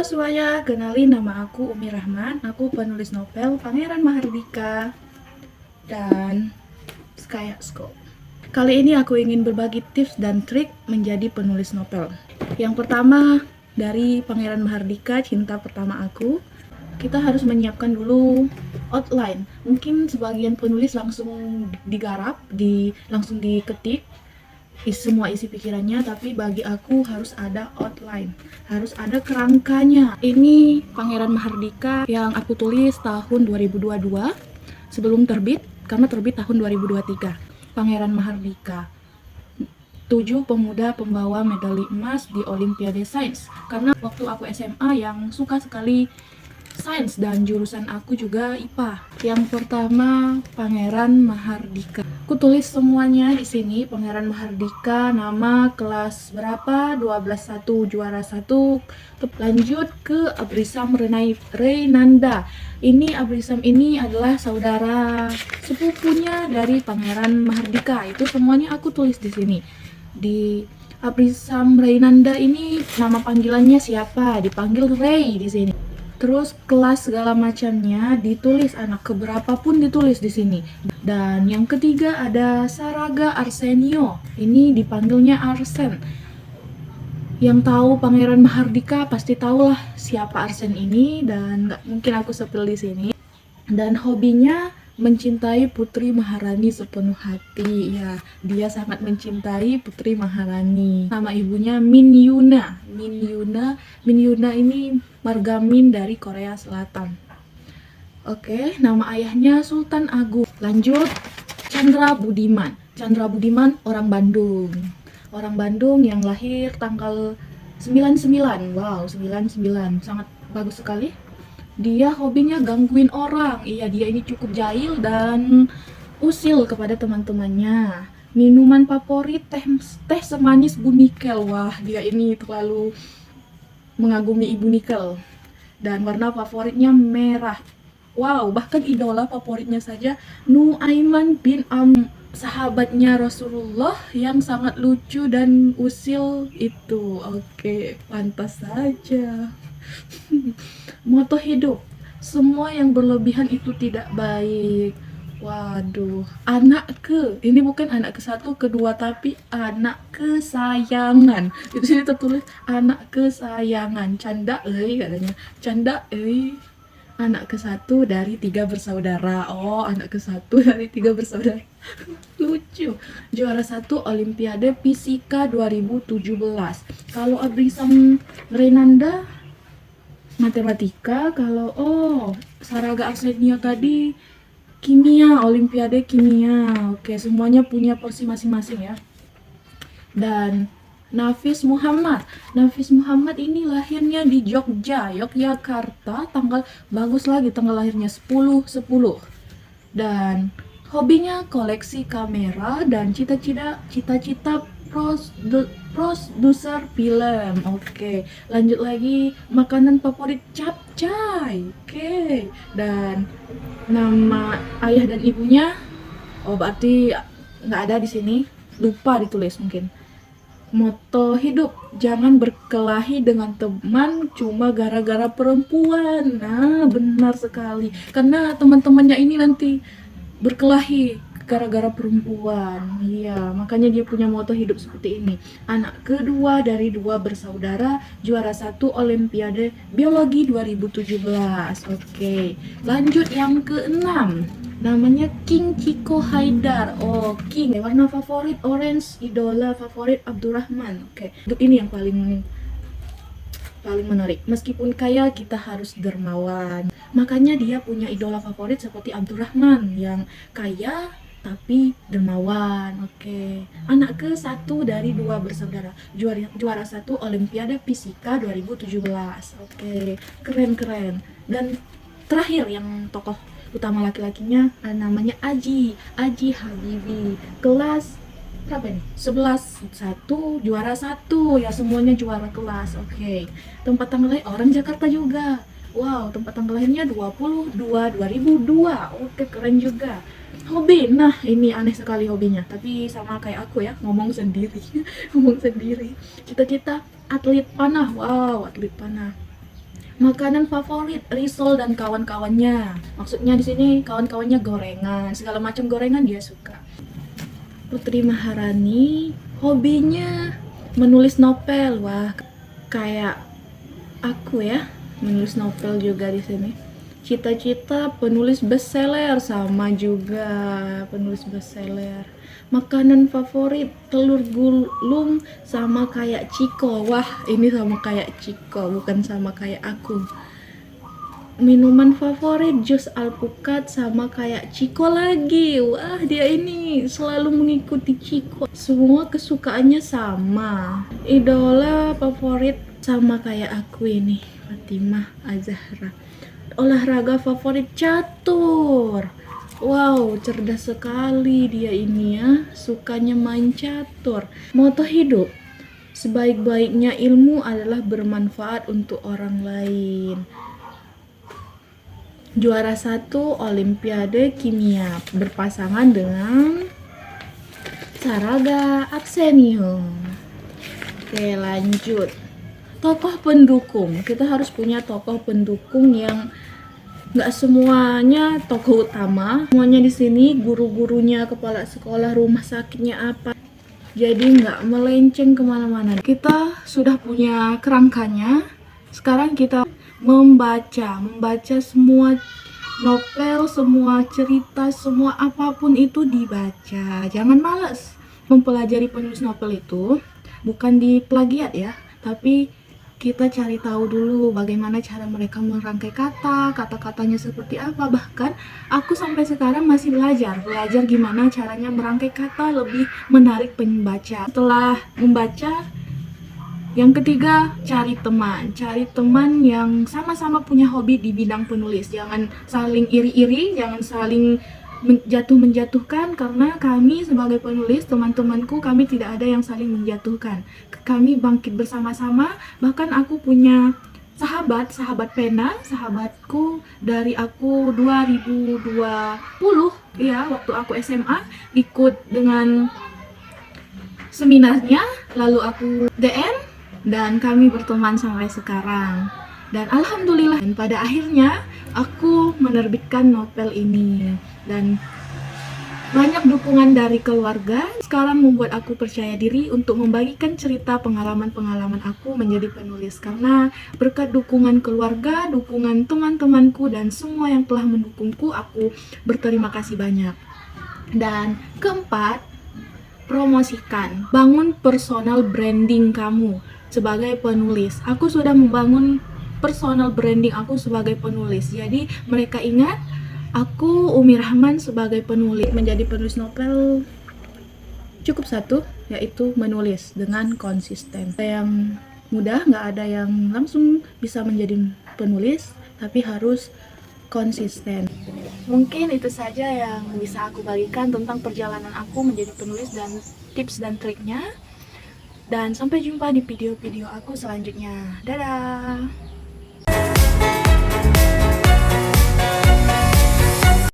Semuanya, kenalin nama aku Umi Rahman. Aku penulis novel Pangeran Mahardika dan Skyasko. Kali ini aku ingin berbagi tips dan trik menjadi penulis novel. Yang pertama, dari Pangeran Mahardika, cinta pertama aku, kita harus menyiapkan dulu outline. Mungkin sebagian penulis langsung digarap, langsung diketik semua isi pikirannya, tapi bagi aku harus ada outline, harus ada kerangkanya. Ini Pangeran Mahardika yang aku tulis tahun 2022 sebelum terbit, karena terbit tahun 2023. Pangeran Mahardika, 7 pemuda pembawa medali emas di Olimpiade Sains. Karena waktu aku SMA yang suka sekali sains dan jurusan aku juga IPA. Yang pertama, Pangeran Mahardika. Aku tulis semuanya di sini. Pangeran Mahardika, nama, kelas berapa, 12-1, juara 1. Lanjut ke Abrisam Reynanda. Ini Abrisam ini adalah saudara sepupunya dari Pangeran Mahardika. Itu semuanya aku tulis di sini. Di Abrisam Reynanda ini nama panggilannya siapa? Dipanggil Ray di sini. Terus kelas segala macamnya ditulis, anak keberapa pun ditulis di sini. Dan yang ketiga ada Saraga Arsenio. Ini dipanggilnya Arsen. Yang tahu Pangeran Mahardika pasti tahulah siapa Arsen ini, dan nggak mungkin aku sepil di sini. Dan hobinya mencintai Putri Maharani sepenuh hati. Ya, dia sangat mencintai Putri Maharani. Nama ibunya Min Yuna. Min Yuna ini marga Min dari Korea Selatan. Oke, nama ayahnya Sultan Agung. Lanjut, Chandra Budiman. Chandra Budiman orang Bandung. Orang Bandung yang lahir tanggal 99. Wow, 99. Sangat bagus sekali. Dia hobinya gangguin orang. Iya, dia ini cukup jahil dan usil kepada teman-temannya. Minuman favorit teh semanis Bu Nikel. Wah, dia ini terlalu mengagumi Ibu Nikel. Dan warna favoritnya merah. Wow, bahkan idola favoritnya saja Nuaiman bin sahabatnya Rasulullah yang sangat lucu dan usil itu. Oke, pantas saja. Moto hidup, semua yang berlebihan itu tidak baik. Waduh, ini bukan anak ke satu, kedua, tapi anak kesayangan. Itu sini tertulis anak kesayangan. Canda katanya. Canda anak ke satu dari 3 bersaudara. Oh, anak ke satu dari 3 bersaudara. Lucu. Juara 1 Olimpiade Fisika 2017. Kalau Abrisam Renanda matematika. Kalau Saraga Arsenio tadi kimia, Olimpiade kimia. Oke, semuanya punya porsi masing-masing ya. Dan Nafis Muhammad ini lahirnya di Jogja, Yogyakarta, bagus lagi tanggal lahirnya 10/10. Dan hobinya koleksi kamera dan cita-cita produser film. Oke, lanjut lagi, makanan favorit capcay. Oke, dan nama ayah dan ibunya berarti nggak ada di sini, lupa ditulis mungkin. Moto hidup, jangan berkelahi dengan teman cuma gara-gara perempuan. Nah, benar sekali, karena teman-temannya ini nanti berkelahi gara-gara perempuan. Iya, makanya dia punya moto hidup seperti ini. Anak kedua dari 2 bersaudara, juara 1 Olimpiade Biologi 2017. Oke, lanjut yang keenam. Namanya King Chico Haidar. Oh, King. Warna favorit orange, idola favorit Abdurrahman. Oke, untuk ini yang paling menarik. Meskipun kaya, kita harus dermawan. Makanya dia punya idola favorit seperti Abdurrahman yang kaya tapi dermawan. Oke. Anak ke satu dari 2 bersaudara. Juara 1 Olimpiade Fisika 2017. Oke. Keren. Dan terakhir yang tokoh utama laki-lakinya namanya Aji Habibi. Kelas berapa nih? 11/1, juara 1. Ya, semuanya juara kelas. Oke. Tempat tanggal lahir orang Jakarta juga. Wow, tempat tanggal lahirnya 2002. Oke, keren juga. Hobi, nah ini aneh sekali hobinya, tapi sama kayak aku ya, ngomong sendiri. Cita-cita atlet panah. Wow, atlet panah. Makanan favorit risol dan kawan-kawannya. Maksudnya di sini kawan-kawannya gorengan, segala macam gorengan dia suka. Putri Maharani hobinya menulis novel. Wah, kayak aku ya, menulis novel juga di sini. Cita-cita penulis bestseller, sama juga penulis bestseller. Makanan favorit telur gulung sama kayak Ciko. Wah, ini sama kayak Ciko, bukan sama kayak aku. Minuman favorit jus alpukat sama kayak Ciko lagi. Wah, dia ini selalu mengikuti Ciko. Semua kesukaannya sama. Idola favorit sama kayak aku ini, Fatimah Az-Zahra. Olahraga favorit catur. Wow, cerdas sekali dia ini ya. Sukanya main catur. Moto hidup: sebaik-baiknya ilmu adalah bermanfaat untuk orang lain. Juara 1 Olimpiade Kimia, berpasangan dengan Saraga Arsenio. Oke, lanjut. Tokoh pendukung. Kita harus punya tokoh pendukung yang nggak semuanya tokoh utama. Semuanya di sini guru-gurunya, kepala sekolah, rumah sakitnya apa. Jadi nggak melenceng kemana-mana. Kita sudah punya kerangkanya. Sekarang kita membaca semua novel, semua cerita, semua apapun itu dibaca. Jangan malas mempelajari penulis novel itu. Bukan di plagiat ya, tapi kita cari tahu dulu bagaimana cara mereka merangkai kata-katanya seperti apa. Bahkan aku sampai sekarang masih belajar gimana caranya merangkai kata lebih menarik pembaca. Setelah membaca, yang ketiga, cari teman yang sama-sama punya hobi di bidang penulis. Jangan saling iri-iri, jangan saling menjatuhkan, karena kami sebagai penulis, teman-temanku, kami tidak ada yang saling menjatuhkan. Kami bangkit bersama-sama. Bahkan aku punya sahabat pena, sahabatku dari aku 2020 ya, waktu aku SMA ikut dengan seminarnya, lalu aku DM dan kami berteman sampai sekarang. Dan alhamdulillah, dan pada akhirnya aku menerbitkan novel ini. Dan banyak dukungan dari keluarga sekarang membuat aku percaya diri untuk membagikan cerita pengalaman-pengalaman aku menjadi penulis. Karena berkat dukungan keluarga, dukungan teman-temanku, dan semua yang telah mendukungku, aku berterima kasih banyak. Dan keempat, promosikan, bangun personal branding kamu sebagai penulis. Aku sudah membangun personal branding aku sebagai penulis. Jadi mereka ingat aku Umi Rahman sebagai penulis. Menjadi penulis novel cukup satu, yaitu menulis dengan konsisten. Ada yang mudah, nggak ada yang langsung bisa menjadi penulis, tapi harus konsisten. Mungkin itu saja yang bisa aku bagikan tentang perjalanan aku menjadi penulis dan tips dan triknya. Dan sampai jumpa di video-video aku selanjutnya. Dadah!